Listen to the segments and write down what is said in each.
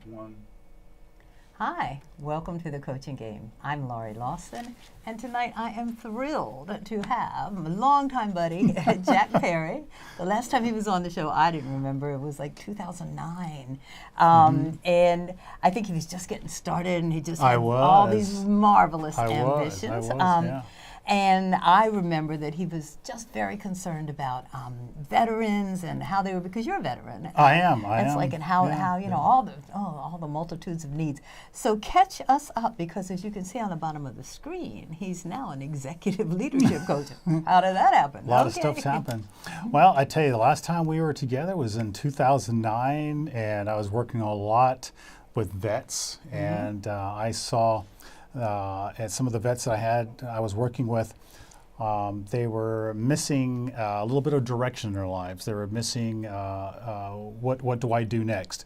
One. Hi, welcome to the Coaching Game. I'm Laurie Lawson, and tonight I am thrilled to have my longtime buddy, Jack Perry. The last time he was on the show, I didn't remember. It was like 2009. And I think he was just getting started, and he just had all these marvelous ambitions. Yeah. And I remember that he was just very concerned about veterans and how they were, because you're a veteran. I am. It's like, and how you know, all the multitudes of needs. So catch us up, because as you can see on the bottom of the screen, he's now an executive leadership coach. How did that happen? A lot of stuff's happened. Well, I tell you, the last time we were together was in 2009, and I was working a lot with vets, and I saw and some of the vets that I was working with, they were missing a little bit of direction in their lives. They were missing what do I do next?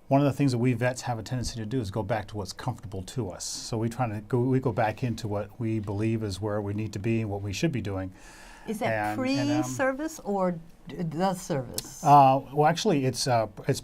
One of the things that we vets have a tendency to do is go back to what's comfortable to us. So we go back into what we believe is where we need to be and what we should be doing. Is that pre-service or the service? Well, actually, it's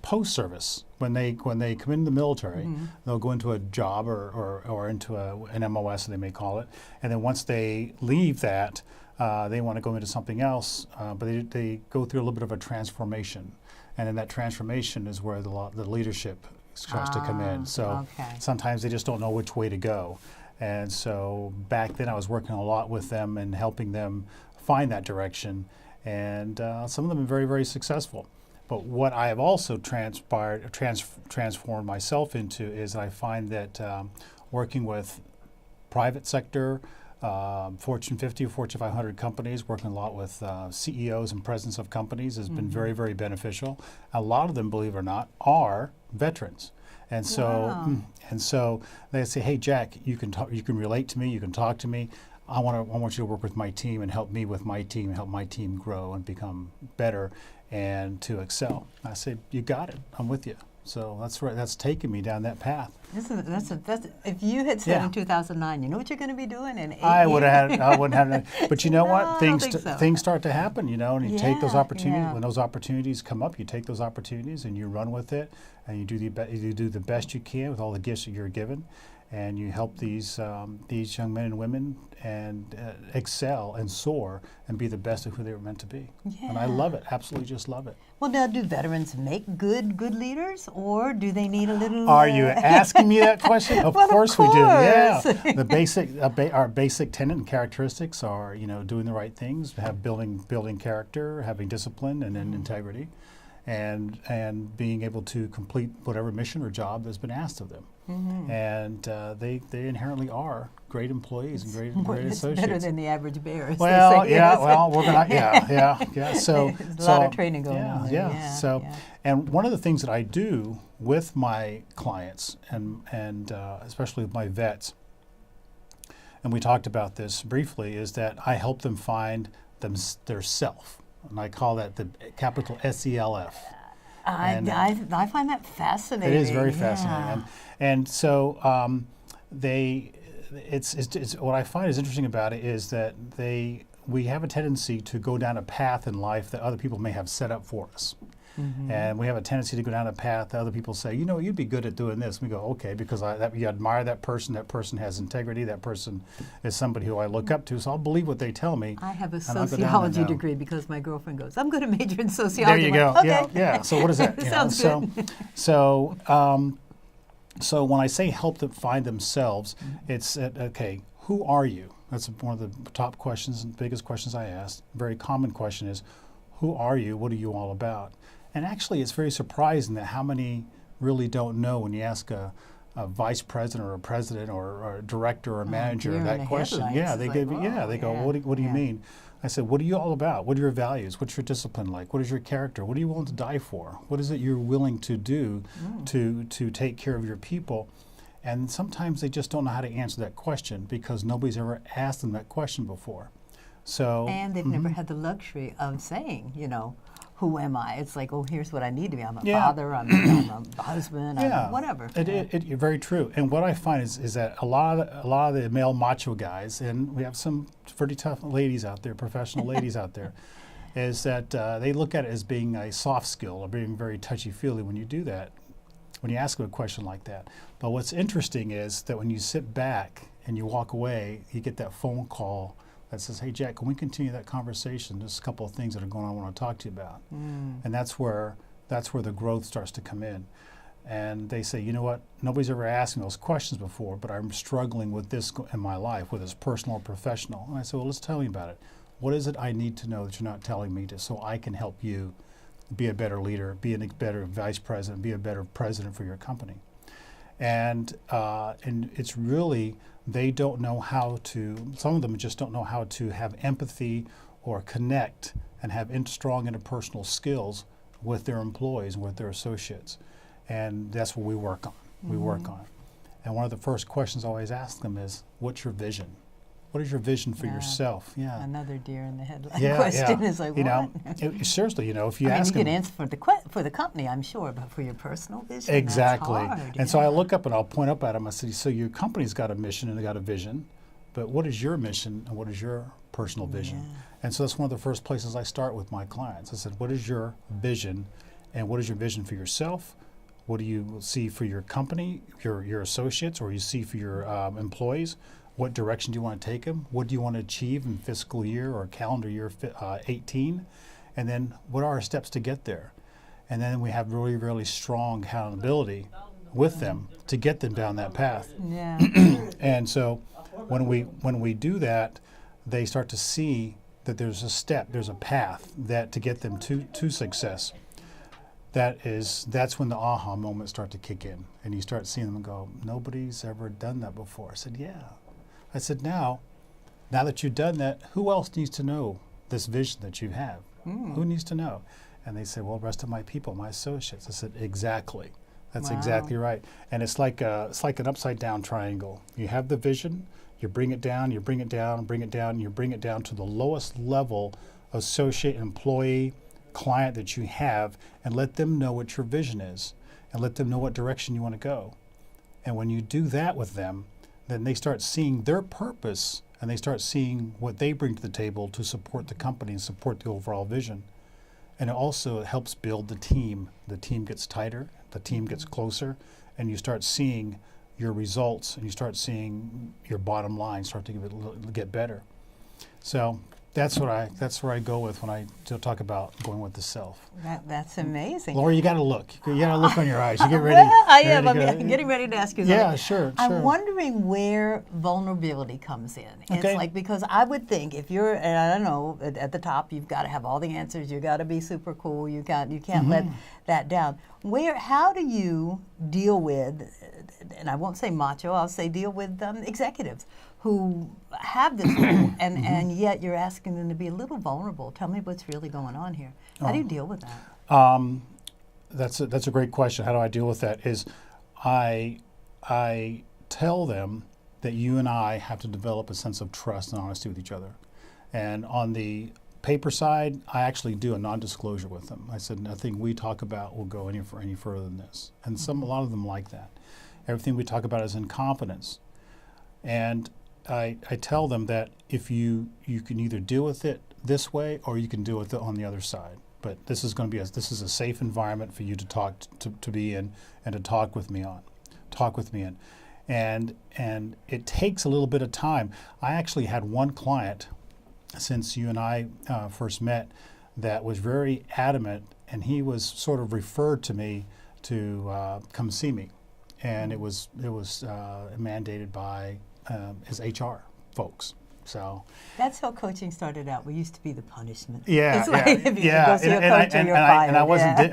post-service. When they come into the military, they'll go into a job or into an MOS, they may call it, and then once they leave that, they want to go into something else, but they go through a little bit of a transformation, and in that transformation is where the leadership starts to come in. So sometimes they just don't know which way to go, and so back then I was working a lot with them and helping them find that direction, and some of them are very, very successful. But what I have also transformed myself into is I find that working with private sector, Fortune 50, Fortune 500 companies, working a lot with CEOs and presidents of companies has been very, very beneficial. A lot of them, believe it or not, are veterans. And so they say, hey, Jack, you can relate to me, you can talk to me. I want you to work with my team and help me with my team and help my team grow and become better and to excel. I say, you got it. I'm with you. So that's right. That's taken me down that path. That's if you had said in 2009, you know what you're going to be doing in 8 years? I wouldn't have that. But you know what? Things start to happen, you know, and you take those opportunities. When those opportunities come up, you take those opportunities and you run with it, and you do the best you can with all the gifts that you're given, and you help these young men and women and excel and soar and be the best of who they were meant to be. Yeah. And I love it. Absolutely, just love it. Well, now, do veterans make good leaders, or do they need a little? Are you asking me that question? Of course we do. Yeah. Our basic tenet and characteristics are, you know, doing the right things, building character, having discipline and integrity, and being able to complete whatever mission or job that's been asked of them. And they inherently are great employees and great associates. Better than the average bear. Well, yeah. Well, we're gonna. Yeah. So there's a lot of training going on there. Yeah. And one of the things that I do with my clients and especially with my vets, and we talked about this briefly, is that I help them find their self, and I call that the capital SELF. I find that fascinating. It is very fascinating, and so it's what I find is interesting about it is that we have a tendency to go down a path in life that other people may have set up for us. And we have a tendency to go down a path that other people say, you know, you'd be good at doing this. And we go, okay, because you admire that person has integrity, that person is somebody who I look up to, so I'll believe what they tell me. I have a sociology degree because my girlfriend goes, I'm going to major in sociology. There you go. Okay. Yeah. So what is that? Sounds good. So when I say help them find themselves, it's okay, who are you? That's one of the top questions and biggest questions I ask. A very common question is, who are you? What are you all about? And actually, it's very surprising that how many really don't know when you ask a vice president or a president or a director or a manager that question. Yeah, they go, what do you mean? I said, what are you all about? What are your values? What's your discipline like? What is your character? What are you willing to die for? What is it you're willing to do to take care of your people? And sometimes they just don't know how to answer that question because nobody's ever asked them that question before. So and they've never had the luxury of saying, you know, who am I? It's like, oh, here's what I need to be. I'm a father, I'm a husband, I'm whatever. Very true. And what I find is that a lot of the male macho guys, and we have some pretty tough ladies out there, professional ladies out there, is that they look at it as being a soft skill or being very touchy-feely when you do that. when you ask them a question like that. But what's interesting is that when you sit back and you walk away, you get that phone call that says, "Hey, Jack, can we continue that conversation? There's a couple of things that are going on I want to talk to you about." And that's where the growth starts to come in. And they say, "You know what? Nobody's ever asked me those questions before, but I'm struggling with this in my life, whether it's personal or professional." And I said, "Well, let's tell me about it. What is it I need to know that you're not telling me so I can help you be a better leader, be a better vice president, be a better president for your company?" And it's really, they don't know how to, some of them just don't know how to have empathy or connect and have strong interpersonal skills with their employees, with their associates. And that's what we work on. We work on. And one of the first questions I always ask them is, "What's your vision? What is your vision for yourself?" Yeah. Another deer in the headlight question is like, you what? know, seriously, you know, if you I mean, ask you them, can answer for the company, I'm sure, but for your personal vision, exactly. that's hard. And so I look up and I'll point up at them. I say, "So your company's got a mission and they got a vision, but what is your mission and what is your personal vision?" Yeah. And so that's one of the first places I start with my clients. I said, "What is your vision, and what is your vision for yourself? What do you see for your company, your associates, or you see for your employees? What direction do you want to take them? What do you want to achieve in fiscal year or calendar year 18? And then what are our steps to get there?" And then we have really, really strong accountability with them to get them down that path. Yeah. And so when we do that, they start to see that there's a step, there's a path that to get them to success. That's when the aha moments start to kick in, and you start seeing them go, "Nobody's ever done that before." I said, "Yeah." I said, now that you've done that, who else needs to know this vision that you have? Who needs to know? And they said, "Well, the rest of my people, my associates." I said, "Exactly. That's exactly right." And it's like an upside down triangle. You have the vision, you bring it down, you bring it down, bring it down, and you bring it down to the lowest level associate, employee, client that you have, and let them know what your vision is and let them know what direction you want to go. And when you do that with them, then they start seeing their purpose and they start seeing what they bring to the table to support the company and support the overall vision. And it also helps build the team. The team gets tighter, the team gets closer, and you start seeing your results and you start seeing your bottom line start to get better. So that's where I go with when I talk about going with the self. That's amazing. Laurie, you got to look. You got to look on your eyes. You get ready. Well, I am. ready to I'm go. getting ready to ask you something. Yeah, sure. I'm wondering where vulnerability comes in. It's Okay. like, because I would think if you're, and I don't know, at the top, you've got to have all the answers. You got to be super cool. You can't let that down. How do you deal with, and I won't say macho, I'll say deal with executives who have this role, and yet you're asking them to be a little vulnerable. Tell me what's really going on here. How do you deal with that? That's a great question. How do I deal with that? Is I tell them that you and I have to develop a sense of trust and honesty with each other. And on the paper side, I actually do a non-disclosure with them. I said, nothing we talk about will go any further than this. And a lot of them like that. Everything we talk about is in confidence. And I tell them that if you can either deal with it this way or you can deal with it on the other side. But this is going to be this is a safe environment for you to talk to be in and to talk with me in. And it takes a little bit of time. I actually had one client since you and I first met that was very adamant, and he was sort of referred to me to come see me, and it was mandated by his HR folks. So that's how coaching started out. We used to be the punishment. Yeah, it's like if you go see a coach and you're fired. And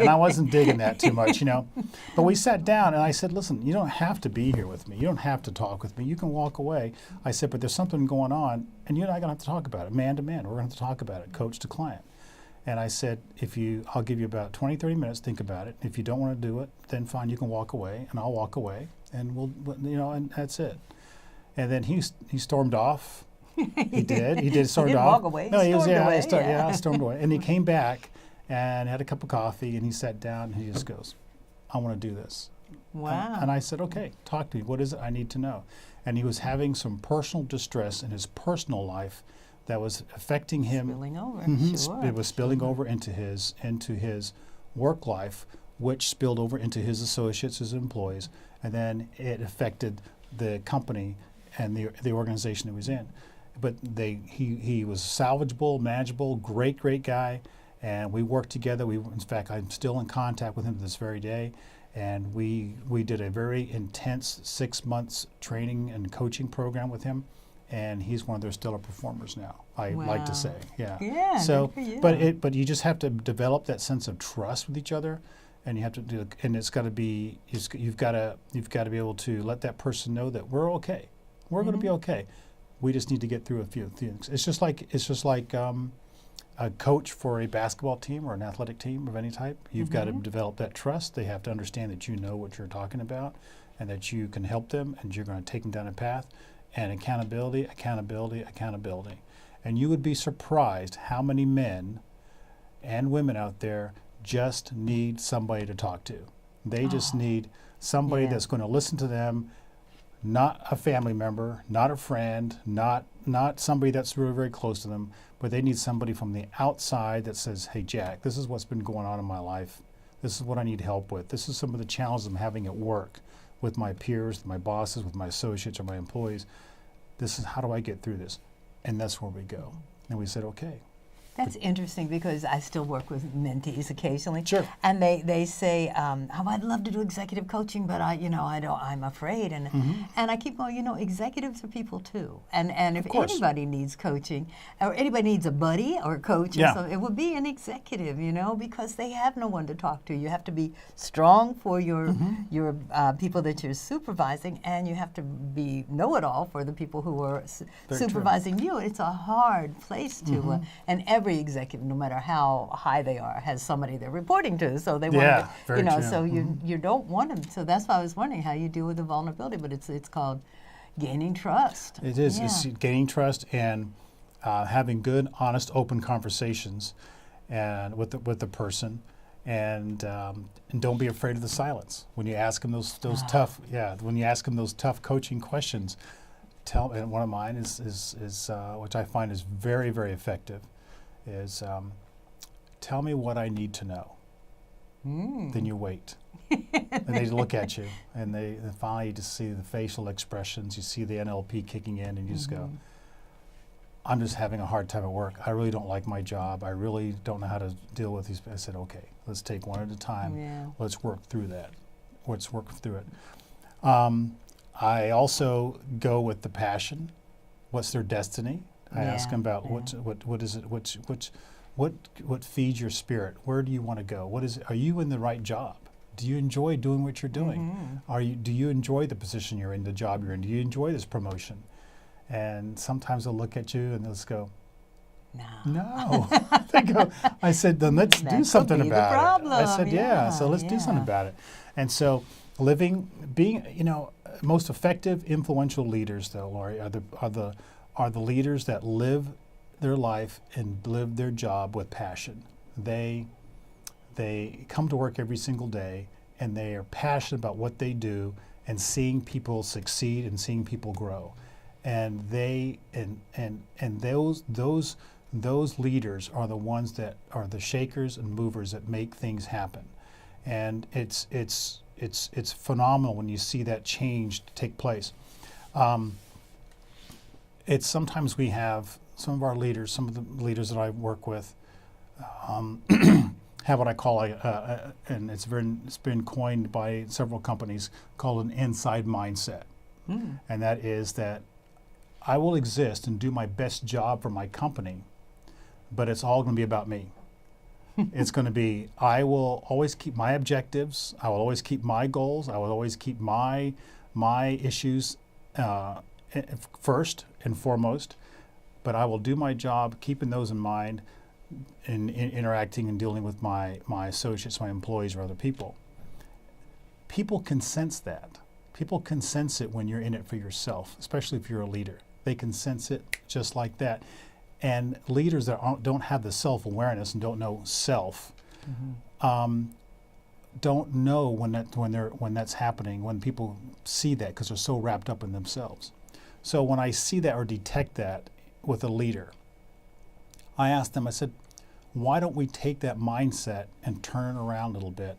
I wasn't digging that too much, you know. But we sat down and I said, "Listen, you don't have to be here with me. You don't have to talk with me. You can walk away." I said, "But there's something going on, and you and I are gonna have to talk about it, man to man. We're gonna have to talk about it, coach to client." And I said, I'll give you about 20, 30 minutes, think about it. If you don't want to do it, then fine, you can walk away, and I'll walk away, and and that's it. And then he stormed off. He did. Stormed didn't off. walk away. No, He stormed away. Stormed away. And he came back and had a cup of coffee, and he sat down, and he just goes, "I want to do this." Wow. And I said, "Okay, talk to me. What is it I need to know?" And he was having some personal distress in his personal life that was affecting him. Spilling over. Mhm. Sure. It was spilling over into his work life, which spilled over into his associates, his employees, and then it affected the company and the organization he was in. But he was salvageable, manageable, great guy, and we worked together. In fact, I'm still in contact with him to this very day, and we did a very intense 6 months training and coaching program with him, and he's one of their stellar performers now. I like to say, yeah. Yeah. So, good for you. but you just have to develop that sense of trust with each other, and you have to do, and it's got to be, you've got to be able to let that person know that we're okay. We're going to be okay. We just need to get through a few things. It's just like a coach for a basketball team or an athletic team of any type. You've got to develop that trust. They have to understand that you know what you're talking about, and that you can help them, and you're going to take them down a path. And accountability. And you would be surprised how many men and women out there just need somebody to talk to. They just need somebody that's going to listen to them. Not a family member, not a friend, not somebody that's really very close to them, but they need somebody from the outside that says, hey, Jack, this is what's been going on in my life. This is what I need help with. This is some of the challenges I'm having at work with my peers, my bosses, with my associates or my employees. This is how do I get through this? And that's where we go. And we said, okay. That's interesting because I still work with mentees occasionally. Sure. And they say, oh, I'd love to do executive coaching, but I'm afraid. And I keep going, executives are people too. And if anybody needs coaching, or anybody needs a buddy or a coach, or something, it would be an executive, because they have no one to talk to. You have to be strong for your people that you're supervising, and you have to be know-it-all for the people who are supervising you. It's a hard place to, and every executive, no matter how high they are, has somebody they're reporting to. So they want to, so you don't want them. So that's why I was wondering how you deal with the vulnerability. But it's called gaining trust. It is. It's gaining trust and having good, honest, open conversations, and with the person, and don't be afraid of the silence when you ask them those tough when you ask them those tough coaching questions. And one of mine is which I find is very, very effective. Is tell me what I need to know. Then you wait. And they look at you, and they finally you just see the facial expressions. You see the NLP kicking in, and you just go, I'm just having a hard time at work. I really don't like my job. I really don't know how to deal with these. I said, okay, let's take one at a time. Yeah. Let's work through that. Let's work through it. I also go with the passion. What's their destiny? I ask them about what is it? What feeds your spirit? Where do you want to go? What is it? Are you in the right job? Do you enjoy doing what you're doing? Do you enjoy the position you're in, the job you're in? Do you enjoy this promotion? And sometimes they'll look at you and they'll just go, no. They go, I said, then let's do something about it. I said, so let's do something about it. And so being, most effective, influential leaders, though, Laurie, are the leaders that live their life and live their job with passion. They come to work every single day, and they are passionate about what they do and seeing people succeed and seeing people grow. And those leaders are the ones that are the shakers and movers that make things happen. And it's phenomenal when you see that change take place. It's sometimes we have some of the leaders that I work with have what I call and it's been coined by several companies, called an inside mindset. And that is that I will exist and do my best job for my company, but it's all going to be about me. It's going to be, I will always keep my objectives, I will always keep my goals, I will always keep my issues first and foremost, but I will do my job keeping those in mind in interacting and dealing with my associates, my employees, or other people. People can sense that. People can sense it when you're in it for yourself, especially if you're a leader. They can sense it just like that. And leaders that don't have the self-awareness and don't know self, don't know when that's happening, when people see that, because they're so wrapped up in themselves. So when I see that or detect that with a leader, I ask them, I said, why don't we take that mindset and turn it around a little bit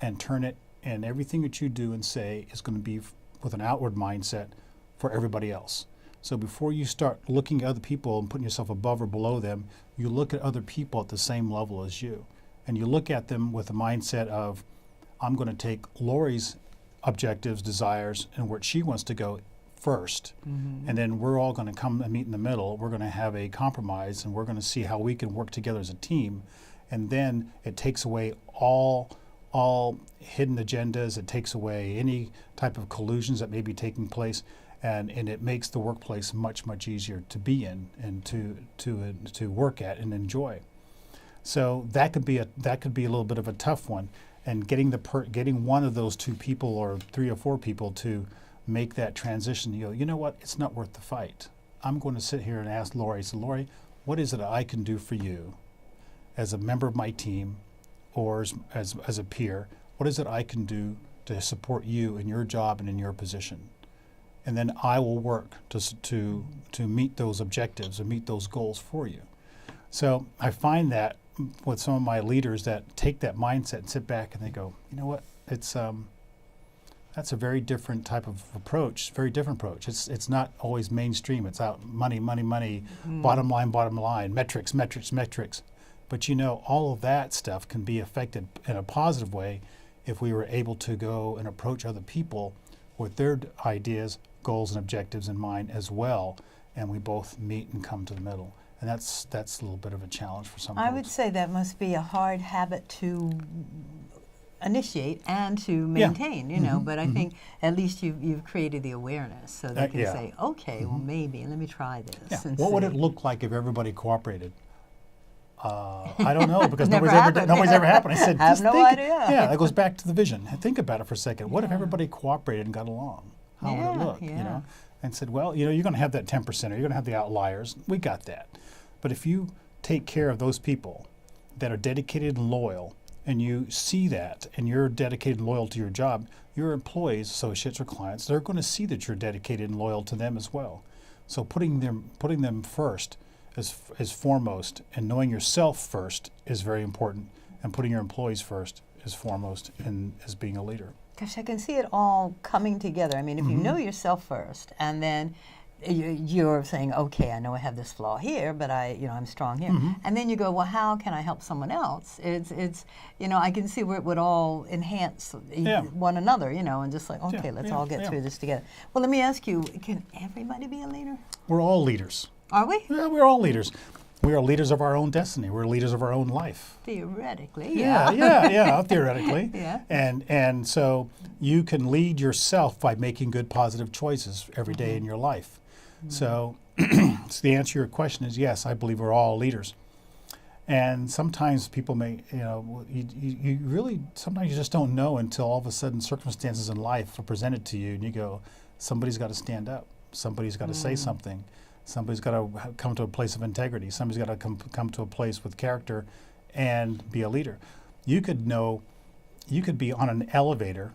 and turn it, and everything that you do and say is going to be with an outward mindset for everybody else. So before you start looking at other people and putting yourself above or below them, you look at other people at the same level as you. And you look at them with a mindset of, I'm going to take Laurie's objectives, desires, and where she wants to go first. And then we're all going to come and meet in the middle. We're going to have a compromise, and we're going to see how we can work together as a team. And then it takes away all hidden agendas. It takes away any type of collusions that may be taking place, and it makes the workplace much, much easier to be in and to work at and enjoy. So that could be a little bit of a tough one, and getting one of those two people or three or four people to make that transition. You know what? It's not worth the fight. I'm going to sit here and ask Laurie. So Laurie, what is it I can do for you as a member of my team, or as a peer? What is it I can do to support you in your job and in your position? And then I will work to meet those objectives and meet those goals for you. So I find that with some of my leaders that take that mindset and sit back and they go, you know what, it's that's a very different type of approach, very different approach. It's not always mainstream. It's out money, bottom line, metrics. But all of that stuff can be affected in a positive way if we were able to go and approach other people with their ideas, goals, and objectives in mind as well, and we both meet and come to the middle. And that's a little bit of a challenge for some folks. I would say that must be a hard habit to initiate and to maintain, but I think at least you've created the awareness so they can say, okay, well maybe, let me try this. Yeah. What would it look like if everybody cooperated? I don't know, because nobody's ever happened. I said, I have no idea. Yeah, that goes back to the vision. Think about it for a second. What if everybody cooperated and got along? How would it look? And said, well, you're going to have that 10%, or you're going to have the outliers. We got that. But if you take care of those people that are dedicated and loyal, and you see that, and you're dedicated and loyal to your job, your employees, associates, or clients, they're going to see that you're dedicated and loyal to them as well. So putting them first is foremost, and knowing yourself first is very important, and putting your employees first is foremost as being a leader. Gosh, I can see it all coming together. I mean, if you know yourself first, and then you're saying, okay, I know I have this flaw here, but I'm strong here. And then you go, well, how can I help someone else? It's I can see where it would all enhance one another, and just like, okay, let's all get through this together. Well, let me ask you, can everybody be a leader? We're all leaders. Are we? Yeah, we're all leaders. We are leaders of our own destiny. We're leaders of our own life. Theoretically, theoretically. Yeah. And so you can lead yourself by making good, positive choices every day in your life. So the answer to your question is yes, I believe we're all leaders. And sometimes people may, you really, sometimes you just don't know until all of a sudden circumstances in life are presented to you and you go, somebody's got to stand up. Somebody's got to say something. Somebody's got to come to a place of integrity. Somebody's got to come to a place with character and be a leader. You could be on an elevator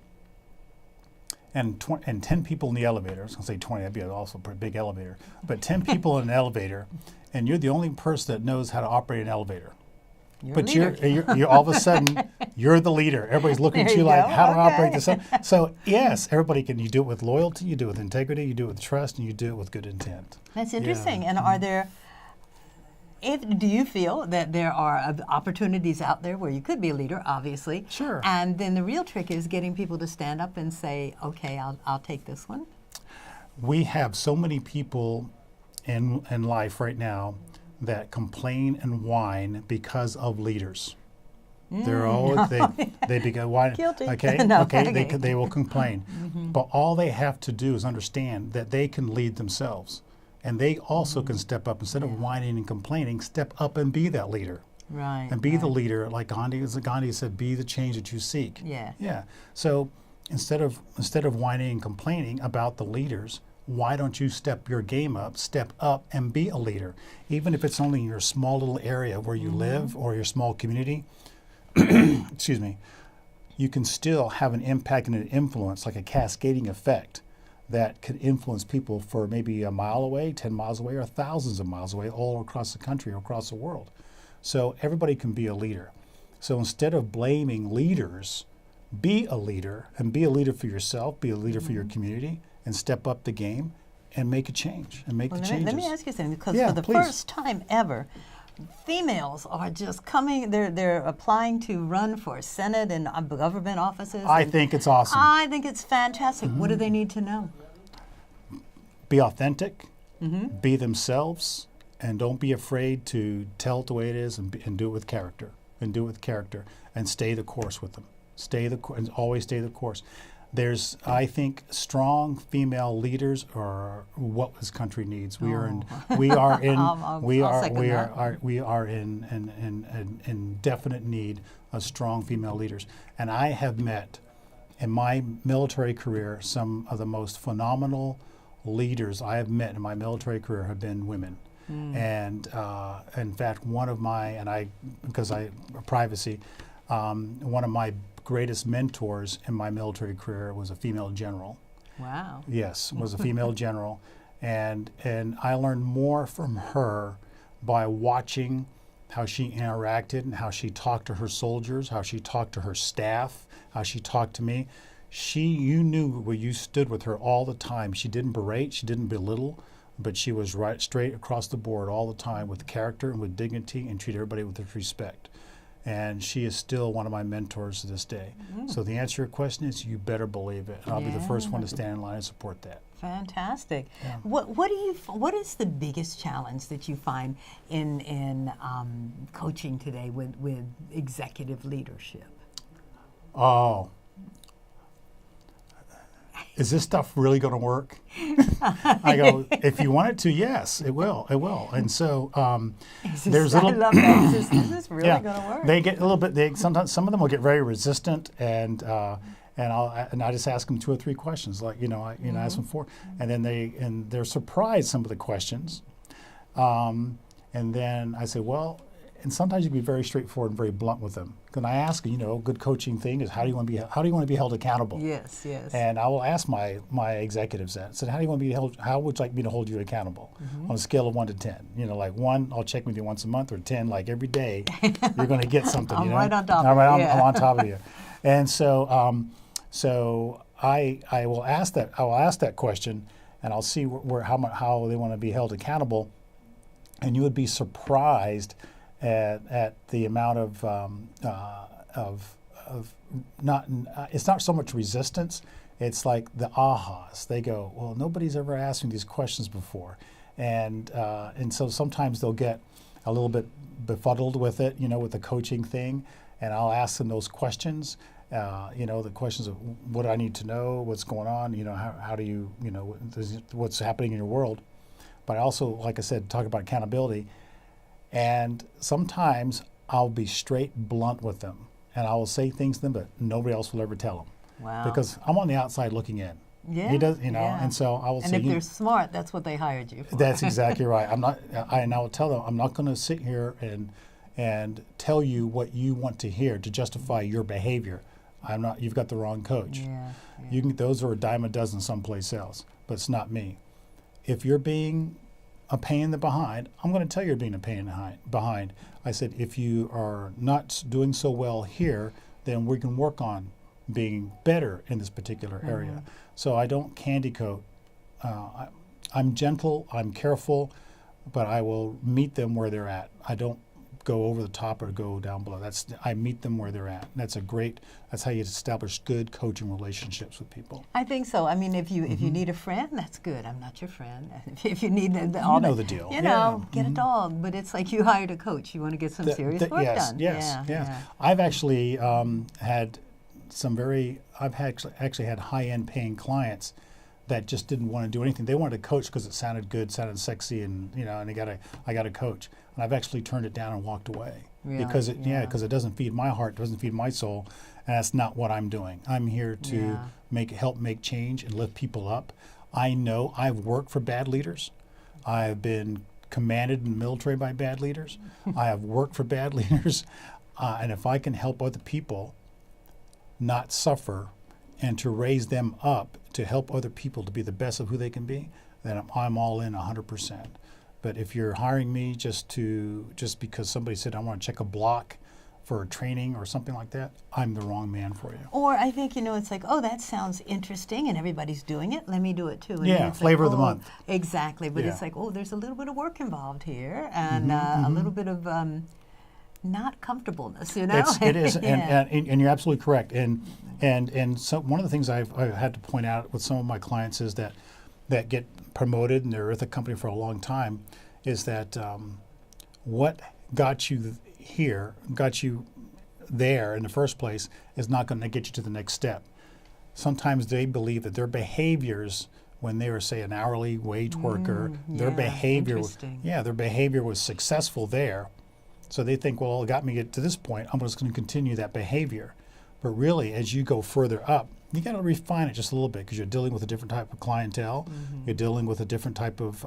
and 10 people in the elevator. I was going to say 20, that'd be also a pretty big elevator. But 10 people in an elevator, and you're the only person that knows how to operate an elevator. You're all of a sudden, you're the leader. Everybody's looking at you like, how to operate this. So yes, everybody can. You do it with loyalty, you do it with integrity, you do it with trust, and you do it with good intent. That's interesting. And are there, do you feel that there are opportunities out there where you could be a leader, obviously? Sure. And then the real trick is getting people to stand up and say, okay, I'll take this one. We have so many people in life right now that complain and whine because of leaders. They're always they begin whining. Guilty. They will complain, but all they have to do is understand that they can lead themselves, and they also can step up instead of whining and complaining. Step up and be that leader. Right. And be the leader, like Gandhi said, be the change that you seek. Yeah. Yeah. So instead of whining and complaining about the leaders, why don't you step your game up, step up and be a leader? Even if it's only in your small little area where you live or your small community, excuse me, you can still have an impact and an influence, like a cascading effect that could influence people for maybe a mile away, 10 miles away, or thousands of miles away, all across the country or across the world. So everybody can be a leader. So instead of blaming leaders, be a leader, and be a leader for yourself, be a leader for your community, and step up the game and make a change and make the changes. Let me ask you something, because Yeah, for the please. first time ever, females are just coming, they're applying to run for Senate and government offices. I and think it's awesome. I think it's fantastic. What do they need to know? Be authentic, be themselves, and don't be afraid to tell it the way it is, and do it with character. And do it with character, and stay the course with them. And always stay the course. There's, I think, strong female leaders are what this country needs. We are in definite need of strong female leaders. And I have met in my military career some of the most phenomenal leaders I have met in my military career have been women. And in fact, one of my privacy, one of my greatest mentors in my military career was a female general. Wow. Yes, was a female general, and I learned more from her by watching how she interacted and how she talked to her soldiers, how she talked to her staff, how she talked to me. You knew where you stood with her all the time. She didn't berate, she didn't belittle, but she was right straight across the board all the time with character and with dignity, and treated everybody with respect. And she is still one of my mentors to this day. So the answer to your question is, you better believe it. And I'll be the first one to stand in line and support that. Fantastic. Yeah. What is the biggest challenge that you find in coaching today with executive leadership? Oh. Is this stuff really going to work? I go, if you want it to, yes, it will. It will. And so there's a little. I love that. Is this really going to work? They get a little bit. Sometimes some of them will get very resistant, and I just ask them 2 or 3 questions, like I ask them 4, and then they're surprised some of the questions, and then I say, well. And sometimes you can be very straightforward and very blunt with them. Because I ask, a good coaching thing is, how do you want to be held accountable? Yes, yes. And I will ask my executives that. So how would you like me to hold you accountable on a scale of 1 to 10? Like 1, I'll check with you once a month, or 10, like every day, you're going to get something. I'm right on top of you. I'm on top of you. And so I will ask that question, and I'll see how they want to be held accountable. And you would be surprised at the amount it's not so much resistance, it's like the ahas. They go, well, nobody's ever asked me these questions before, and so sometimes they'll get a little bit befuddled with it, with the coaching thing, and I'll ask them those questions, the questions of what do I need to know, what's going on, how do you, what's happening in your world. But I also, like I said, talk about accountability. And sometimes I'll be straight blunt with them, and I will say things to them, but nobody else will ever tell them. Wow. Because I'm on the outside looking in. Yeah. He does, yeah. And so I will say. And if they're smart, that's what they hired you for. That's exactly right. I will tell them, I'm not going to sit here and tell you what you want to hear to justify your behavior. You've got the wrong coach. Yeah. Those are a dime a dozen someplace else, but it's not me. If you're being a pain in the behind, I'm going to tell you you're being a pain in the behind. I said, if you are not doing so well here, then we can work on being better in this particular area. So I don't candy coat. I'm gentle, I'm careful, but I will meet them where they're at. I don't go over the top or go down below. I meet them where they're at. That's how you establish good coaching relationships with people. I think so. I mean, if you need a friend, that's good. I'm not your friend. If you need the deal. Get a dog. But it's like you hired a coach. You want to get some serious work done. Yes. I've actually had actually had high-end paying clients that just didn't want to do anything. They wanted to coach because it sounded good, sounded sexy, and I got a coach. And I've actually turned it down and walked away. Really? Because it doesn't feed my heart, doesn't feed my soul, and that's not what I'm doing. I'm here to help make change and lift people up. I know I've worked for bad leaders. I've been commanded in the military by bad leaders. I have worked for bad leaders, and if I can help other people not suffer and to raise them up to help other people to be the best of who they can be, then I'm all in 100%. But if you're hiring me just because somebody said I want to check a block for training or something like that, I'm the wrong man for you. Or I think, it's like, oh, that sounds interesting and everybody's doing it. Let me do it too. And Yeah, then it's flavor like, of the month. Exactly. But Yeah. it's like, oh, there's a little bit of work involved here and a little bit of not comfortableness, It is, Yeah. and you're absolutely correct. And so one of the things I've had to point out with some of my clients is that get promoted and they're with a company for a long time, is that what got you here, got you there in the first place, is not going to get you to the next step. Sometimes they believe that their behaviors, when they were, say, an hourly wage worker, their behavior, interesting. their behavior was successful there. So they think, well, it got me to this point, I'm just going to continue that behavior. But really, as you go further up, you got to refine it just a little bit, because you're dealing with a different type of clientele, you're dealing with a different type of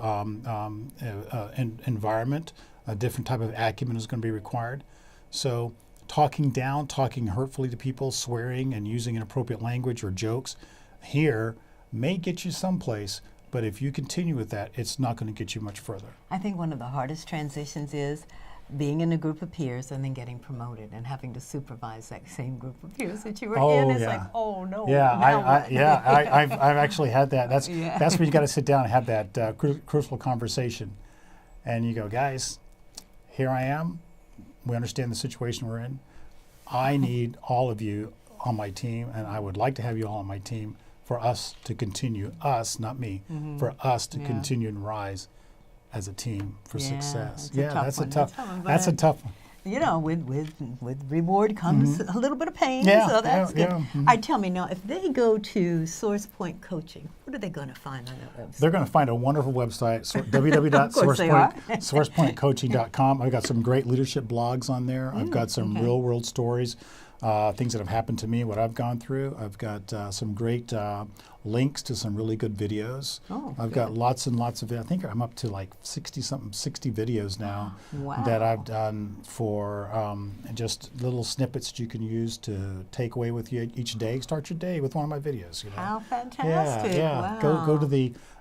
environment, a different type of acumen is going to be required. So talking down, talking hurtfully to people, swearing and using inappropriate language or jokes here may get you someplace, but if you continue with that, it's not going to get you much further. I think one of the hardest transitions is being in a group of peers and then getting promoted and having to supervise that same group of peers that you were in. It's like, oh no. I've actually had that. That's Yeah. that's where you got to sit down and have that crucial conversation, and you go, guys, here I am. We understand the situation we're in. I need all of you on my team, and I would like to have you all on my team for us to continue, us, not me, for us to continue and rise as a team for success. That's a tough one. That's a tough one. With reward comes a little bit of pain, so that's good. All right, tell me now, if they go to Source Point Coaching, what are they going to find on that website? They're going to find a wonderful website, www.sourcepointcoaching.com. I've got some great leadership blogs on there. I've got some real world stories, things that have happened to me, what I've gone through. I've got some great links to some really good videos. I've got lots and lots of, I think I'm up to like 60 videos now that I've done for just little snippets that you can use to take away with you each day. Start your day with one of my videos. How fantastic. Wow.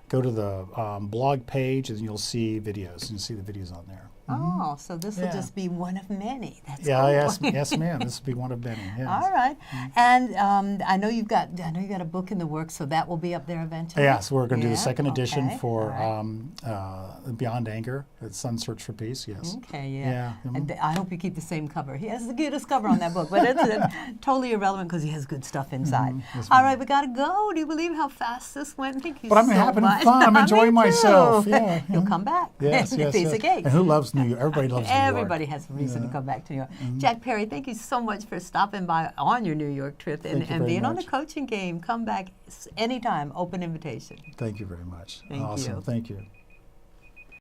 Go to the blog page and you'll see videos. You'll see the videos on there. Oh, so this will just be one of many. That's cool. Yes, ma'am. This will be one of many. Yes. All right, and I know you've got a book in the works, so that will be up there eventually. Yes, we're going to do the second edition okay. for Beyond Anger, Sun's Search for Peace. Yes. Okay, yeah. And I hope you keep the same cover. He has the cutest cover on that book, but it's totally irrelevant because he has good stuff inside. Yes, all right, we got to go. Do you believe how fast this went? Thank you But I'm so having much. fun. I'm enjoying Me too. myself. Yeah. You'll come back. Yes, yes, Piece yes. of cake. And who loves New York? Everybody loves New York. Everybody has a reason to come back to New York. Jack Perry, thank you so much for stopping by on your New York trip and very being on the much. coaching game. Come back anytime, open invitation. Thank you very much. Thank awesome. you. Thank you.